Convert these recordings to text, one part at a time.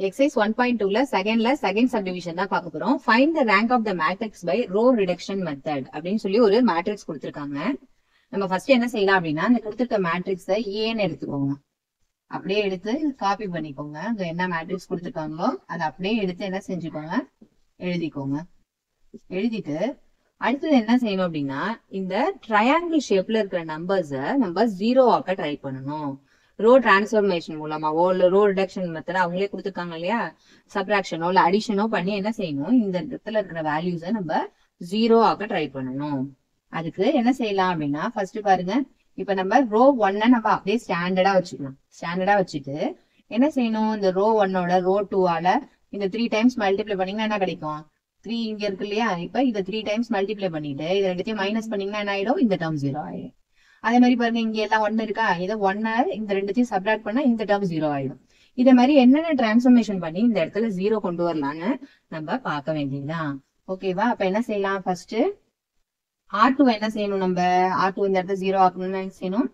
Exercise 1.2 ல second subdivision தான் பார்க்க போறோம். Find the rank of the matrix by row reduction method அப்படின்னு சொல்லி ஒரு மேட்ரிக்ஸ் கொடுத்திருக்காங்க. நம்ம ஃபர்ஸ்ட் என்ன செய்யலாம் அப்படின்னா இந்த கொடுத்திருக்க மேட்ரிக்ஸை ஏன்னு எடுத்துக்கோங்க. அப்படியே எடுத்து காப்பி பண்ணிக்கோங்க. அங்க என்ன மேட்ரிக்ஸ் கொடுத்திருக்காங்களோ அதை அப்படியே எடுத்து என்ன செஞ்சுக்கோங்க, எழுதிக்கோங்க. எழுதிட்டு அடுத்தது என்ன செய்யணும் அப்படின்னா இந்த ட்ரையாங்கிள் ஷேப்ல இருக்கிற நம்பர்ஸை நம்ம 0 ஆக்க ட்ரை பண்ணணும். ரோ டிரான்ஸ்ஃபர்மேஷன் மூலமாவோ இல்ல ரோ ரிடக்ஷன் மெத்தட் அவங்களே கொடுத்துருக்காங்க இல்லையா, சப்ராக்ஷனோ இல்ல அடிஷனோ பண்ணி என்ன செய்யணும், இந்த இடத்துல இருக்கிற வேல்யூஸை நம்ம 0 ஆக்க ட்ரை பண்ணணும். அதுக்கு என்ன செய்யலாம் அப்படின்னா ஃபர்ஸ்ட் பாருங்க, இப்ப நம்ம ரோ 1 நம்ம அப்படியே ஸ்டாண்டர்டா வச்சுக்கலாம். ஸ்டாண்டர்டா வச்சுட்டு என்ன செய்யணும், இந்த ரோ 1ஓட ரோ 2ஆல இந்த 3 டைம்ஸ் மல்டிப்ளை பண்ணீங்கன்னா என்ன கிடைக்கும், 3 இங்க இருக்கு இல்லையா, இப்ப இதை 3 டைம்ஸ் மல்டிப்ளை பண்ணிட்டு இதை ரெண்டுத்தையும் மைனஸ் பண்ணீங்கன்னா என்ன ஆயிடும், இந்த டேர்ம் 0 ஆயிடும். அதே மாதிரி பாருங்க, இங்க எல்லாம் 1 இருக்கா, இதை 1 இந்த ரெண்டுத்தையும் சப்ராக்ட் பண்ணா இந்த டேர்ம் 0 ஆயிடும். இதே மாதிரி என்னென்ன டிரான்ஸ்ஃபர்மேஷன் பண்ணி இந்த இடத்துல 0 கொண்டு வரலாம்னு நம்ம பார்க்க வேண்டியதுதான். ஓகேவா? அப்ப என்ன செய்யலாம், ஃபர்ஸ்ட் R2 என்ன செய்யணும், நம்ம R2 இந்த இடத்துல 0 ஆக்கணும்னு என்ன செய்யணும்,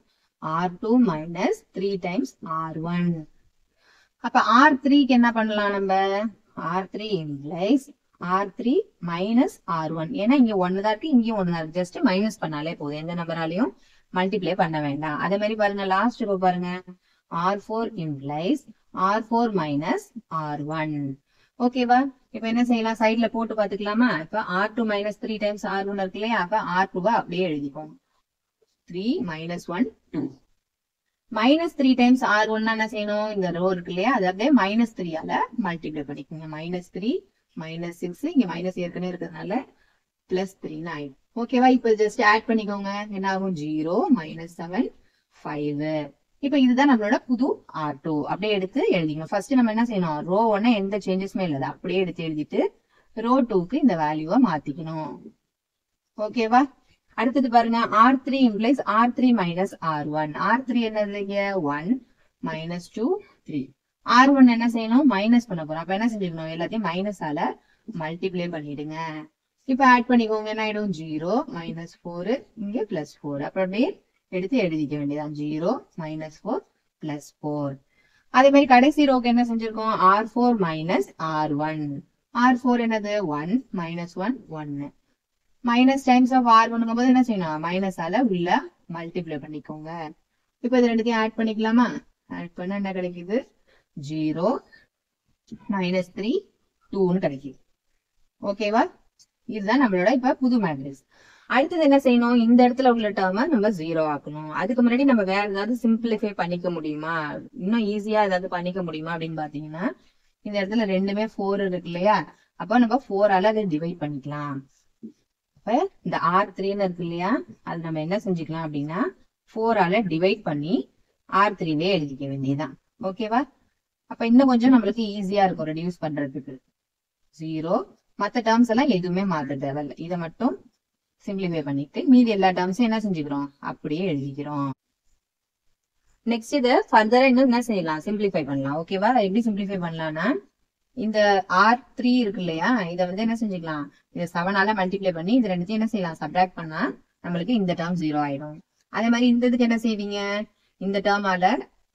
R2 மைனஸ் 3 டைம்ஸ் R1. அப்ப R3க்கு என்ன பண்ணலாம், நம்ம R3 implies R3 minus R1. ஏன்னா இங்க 1 தான் இருக்கு, இங்கேயும் 1 தான் இருக்கு, ஜஸ்ட் மைனஸ் பண்ணாலே போதும், எந்த நம்பராலையும் மல்டிப்ளை பண்ண வேண்டாம். அதே மாதிரி பாருங்க லாஸ்ட் இப்போ பாருங்க R4 implies R4 minus R1. ஓகேவா? இப்ப என்ன செய்யலாம், சைட்ல போட்டு பாத்துக்கலாமா. இப்ப R2 மைனஸ் 3 டைம்ஸ் R1 இருக்கு இல்லையா, அப்ப R2 அப்படியே எழுதிப்போம். 3 மைனஸ் 1 2 மைனஸ் 3 டைம்ஸ் R1 என்ன செய்யணும், இந்த ரோ இருக்கு இல்லையா, அது அப்படியே மைனஸ் 3ஆல மல்டிப்ளை பண்ணிக்கோங்க. மைனஸ் 3 மைனஸ் 6, இங்க மைனஸ் ஏற்கனவே இருக்கிறதுனால பிளஸ் 3 ஆயிடும். ஓகேவா? இப்ப ஜஸ்ட் ஆட் பண்ணிக்கோங்க, என்ன ஆகும், 0 மைனஸ் 7 5. இப்ப இதுதான் நம்மளோட புது R2. அப்படியே எடுத்து எழுதிக்கணும். ஃபர்ஸ்ட் நம்ம என்ன செய்யணும், ரோ 1 எந்த சேஞ்சஸுமே இல்லை, அப்படியே எடுத்து எழுதிட்டு ரோ 2க்கு இந்த வேல்யூவை மாத்திக்கணும். ஓகேவா? அடுத்தது பாருங்க R3 implies R3 minus R1. R3 என்னது, 1 மைனஸ் 2 3. R1 என்ன செய்யணும், மைனஸ் பண்ண போறோம். அப்ப என்ன செஞ்சுக்கணும், எல்லாத்தையும் மைனஸால மல்டிப்ளை பண்ணிடுங்க. இப்ப ஆட் பண்ணிக்கோங்க, என்ன ஆயிடும், 0 மைனஸ் 4 இங்க பிளஸ் 4. அப்ப அப்படியே எடுத்து எழுதிக்க வேண்டியதான், 0 மைனஸ் 4 பிளஸ் 4. அதே மாதிரி கடைசி ரோக்கு என்ன செஞ்சிருக்கோம், R4 மைனஸ் R1. R4 என்னது, 1 minus 1 1. Minus times of R1 போது என்ன செய்யணும், மைனஸால உள்ள மல்டிப்ளை பண்ணிக்கோங்க. இப்ப இது ரெண்டுத்தையும் ஆட் பண்ணிக்கலாமா, ஆட் பண்ண என்ன கிடைக்குது, 0 மைனஸ் 3 2ன்னு கிடைக்குது. ஓகேவா? இதுதான் நம்மளோட இப்ப புது மேட்ரிக்ஸ். அடுத்தது என்ன செய்யணும், இந்த இடத்துல உள்ள டேர்மை நம்ம 0 ஆக்கணும். அதுக்கு முன்னாடி நம்ம வேற ஏதாவது சிம்பிளிஃபை பண்ணிக்க முடியுமா, இன்னும் ஈஸியா ஏதாவது பண்ணிக்க முடியுமா அப்படின்னு பாத்தீங்கன்னா, இந்த இடத்துல ரெண்டுமே 4 இருக்கு இல்லையா, அப்ப நம்ம 4ஆல அதை டிவைட் பண்ணிக்கலாம். அப்ப இந்த R3ன்னு இருக்கு இல்லையா, அது நம்ம என்ன செஞ்சுக்கலாம் அப்படின்னா 4ஆல டிவைட் பண்ணி R3வே எழுதிக்க வேண்டியதுதான். ஓகேவா? அப்ப இன்னும் கொஞ்சம் நம்மளுக்கு ஈஸியா இருக்கும் ரெடியூஸ் பண்றதுக்கு. 0 மற்ற டேர்ம்ஸ் எல்லாம் எதுவுமே மாற்ற தேவையில்லை, இதை மட்டும் சிம்பிளிஃபை பண்ணிட்டு மீதி எல்லா டேர்ம்ஸும் என்ன செஞ்சுக்கிறோம், அப்படியே எழுதிக்கிறோம். நெக்ஸ்ட் இதை ஃபர்தரா இன்னும் என்ன செய்யலாம், சிம்பிளிஃபை பண்ணலாம். ஓகேவா? எப்படி சிம்பிளிஃபை பண்ணலாம்னா, இந்த R3 இருக்கு இல்லையா, இதை வந்து என்ன செஞ்சுக்கலாம், இதை 7ஆல மல்டிப்ளை பண்ணி இது ரெண்டுத்தையும் என்ன செய்யலாம், சப்ராக்ட் பண்ணா நம்மளுக்கு இந்த டேர்ம் 0 ஆயிடும். அதே மாதிரி இந்த இதுக்கு என்ன செய்வீங்க, இந்த டேர்மால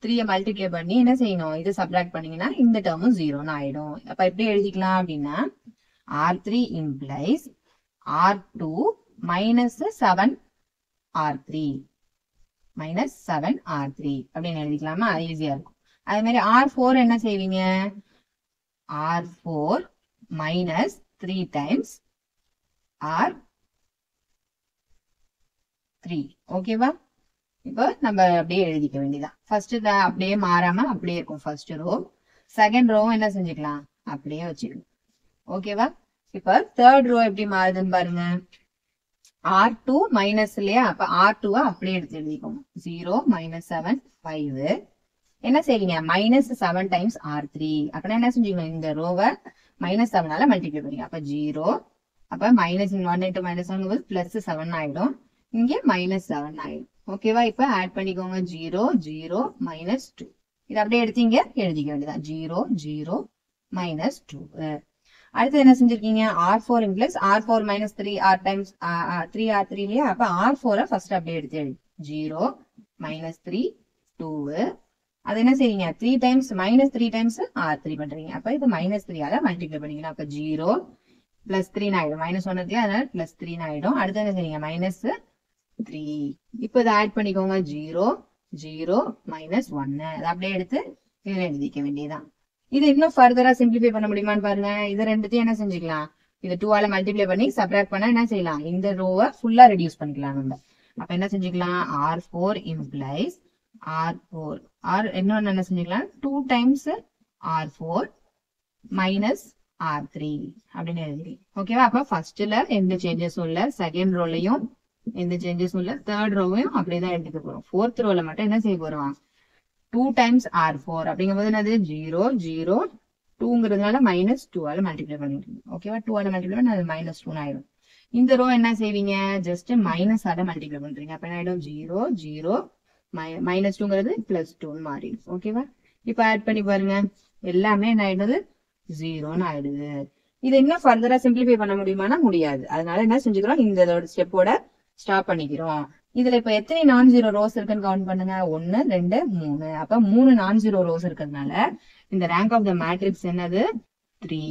3 மல்டிப்ளை பண்ணி என்ன செய்யணும், இது சப்ராக்ட் பண்ணீங்கன்னா இந்த டேர்மும் 0ன்னு ஆயிடும். அப்ப எப்படி எழுதிக்கலாம் அப்படின்னா R3 implies R2 minus 7 R3 minus 7 R3 அப்படின்னு எழுதிக்கலாமா, ஈஸியா இருக்கும். அதே மாதிரி R4 என்ன செய்வீங்க, R4 minus 3 times R3. ஓகேவா? இப்போ நம்ம அப்படியே எழுதிக்க வேண்டியதான். ஃபர்ஸ்ட் அப்படியே மாறாம அப்படியே இருக்கும் ஃபர்ஸ்ட் ரோ, செகண்ட் ரோவும் என்ன செஞ்சுக்கலாம், அப்படியே வச்சுக்கணும். ஓகேவா? இப்ப தேர்ட் ரோ எப்படி மாறுதுன்னு பாருங்க, R2 மைனஸ் இல்லையா, அப்ப R2 அப்படியே எடுத்து எழுதிக்கோங்க. 0 மைனஸ் 7 5. என்ன செய்வீங்க, மைனஸ் 7 டைம்ஸ் R3. அப்படின்னா என்ன செஞ்சுக்கணும், இந்த ரோவை மைனஸ் 7ஆல மல்டிப்ளை பண்ணீங்க. அப்ப 0, அப்ப மைனஸ் 1 இன்டூ மைனஸ் 1 பிளஸ் 7 ஆயிடும், இங்க மைனஸ் 7 ஆயிடும். ஓகேவா? இப்ப ஆட் பண்ணிக்கோங்க, 0 0 மைனஸ் 2. இது அப்படியே எடுத்து இங்க எழுதிக்க வேண்டியதான், 0 0 மைனஸ் 2. அடுத்து என்ன செஞ்சிருக்கீங்க, R4 implies R4 minus 3 R times 3 R3 இல்லையா, அப்ப R4 ஃபர்ஸ்ட் அப்படியே எடுத்து எழுதி 0 மைனஸ் 3 2 அது என்ன செய்வீங்க 3 டைம்ஸ் -3 டைம்ஸ் R3 பண்றீங்க. அப்ப இது -3ஆல மல்டிப்ளை பண்ணீங்கன்னா அப்ப 0 பிளஸ் 3 ஆயிடும். -1 இருக்கு அதனால பிளஸ் 3 ஆயிடும். அடுத்து என்ன செய்வீங்க -3. இப்போ இதை ஆட் பண்ணிக்கோங்க 0 0 -1 அதை அப்படியே எடுத்து இதுல எழுதிக்க வேண்டியதான். இது இன்னும் ஃபர்தரா சிம்பிளிஃபை பண்ண முடியுமான்னு பாருங்க. இது ரெண்டுத்தையும் என்ன செஞ்சுக்கலாம், இது 2ஆல மல்டிப்ளை பண்ணி சப்ராக்ட் பண்ணா என்ன செய்யலாம், இந்த ரோவை ஃபுல்லா ரெடியூஸ் பண்ணிக்கலாம் நம்ம. அப்ப என்ன செஞ்சுக்கலாம், R4 implies R4 R இன்னொன்னு என்ன செஞ்சுக்கலாம் 2 டைம்ஸ் R4 மைனஸ் R3 அப்படின்னு எழுதி. ஓகேவா? அப்ப ஃபர்ஸ்ட்ல எந்த சேஞ்சஸும் இல்ல, செகண்ட் ரோலையும் எந்த சேஞ்சஸும் இல்ல, தேர்ட் ரோவையும் அப்படியேதான் எடுத்துக்க போறோம். ஃபோர்த் ரோல மட்டும் என்ன செய்ய போறோம், 2 டைம்ஸ் R4 அப்படிங்கும்போது என்னது 0 0 2ங்கிறதுனால -2ஆல மல்டிப்ளை பண்ணிட்டு. ஓகேவா? 2ஆல மல்டிப்ளை பண்ணி அது -2 ஆயிடும். இந்த ரோ என்ன செய்வீங்க, ஜஸ்ட் மைனஸால மல்டிப்ளை பண்றீங்க. அப்ப என்ன ஆயிடும் 0 0 -2ங்கிறது +2 மாறிடும். ஓகேவா? இப்ப ஆட் பண்ணி பாருங்க, எல்லாமே என்ன ஆயிடுது 0ன்னு ஆயிடுது. இது இன்னும் ஃபர்தரா சிம்பிளிஃபை பண்ண முடியுமானா முடியாது. அதனால என்ன செஞ்சுக்கிறோம், இந்த ஸ்டெப்போட ஸ்டாப் பண்ணிக்கிறோம். இதுல இப்ப எத்தனை நான்-ஜீரோ ரோஸ் இருக்குன்னு கவுண்ட் பண்ணுங்க. 1 2 3. அப்ப 3 நான்-ஜீரோ ரோஸ் இருக்கிறதுனால இந்த ரேங்க் ஆஃப் த மேட்ரிக்ஸ் என்னது 3.